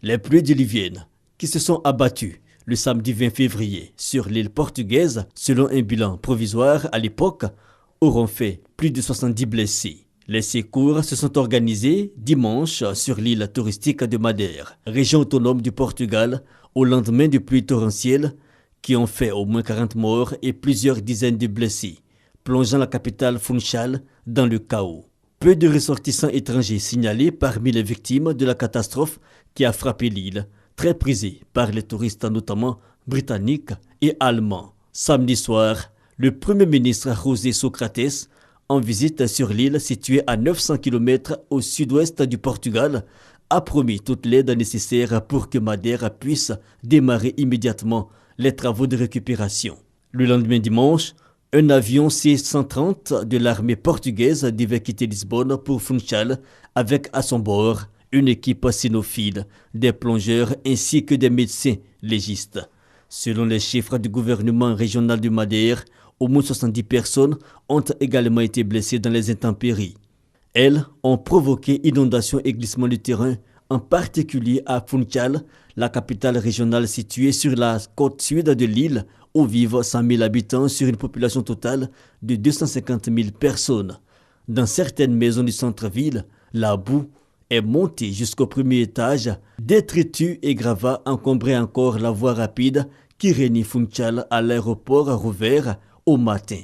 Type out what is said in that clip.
Les pluies diluviennes qui se sont abattues le samedi 20 février sur l'île portugaise, selon un bilan provisoire à l'époque, auront fait plus de 70 blessés. Les secours se sont organisés dimanche sur l'île touristique de Madère, région autonome du Portugal, au lendemain de pluies torrentielles qui ont fait au moins 40 morts et plusieurs dizaines de blessés, plongeant la capitale Funchal dans le chaos. Peu de ressortissants étrangers signalés parmi les victimes de la catastrophe qui a frappé l'île, très prisée par les touristes notamment britanniques et allemands. Samedi soir, le Premier ministre José Socrates, en visite sur l'île située à 900 km au sud-ouest du Portugal, a promis toute l'aide nécessaire pour que Madère puisse démarrer immédiatement les travaux de récupération. Le lendemain dimanche, un avion C-130 de l'armée portugaise devait quitter Lisbonne pour Funchal avec à son bord une équipe cynophile, des plongeurs ainsi que des médecins légistes. Selon les chiffres du gouvernement régional de Madère, au moins 70 personnes ont également été blessées dans les intempéries. Elles ont provoqué inondations et glissements de terrain, en particulier à Funchal, la capitale régionale située sur la côte sud de l'île, où vivent 100 000 habitants sur une population totale de 250 000 personnes. Dans certaines maisons du centre-ville, la boue est montée jusqu'au premier étage. Détritus et gravats encombraient encore la voie rapide qui réunit Funchal à l'aéroport rouvert au matin.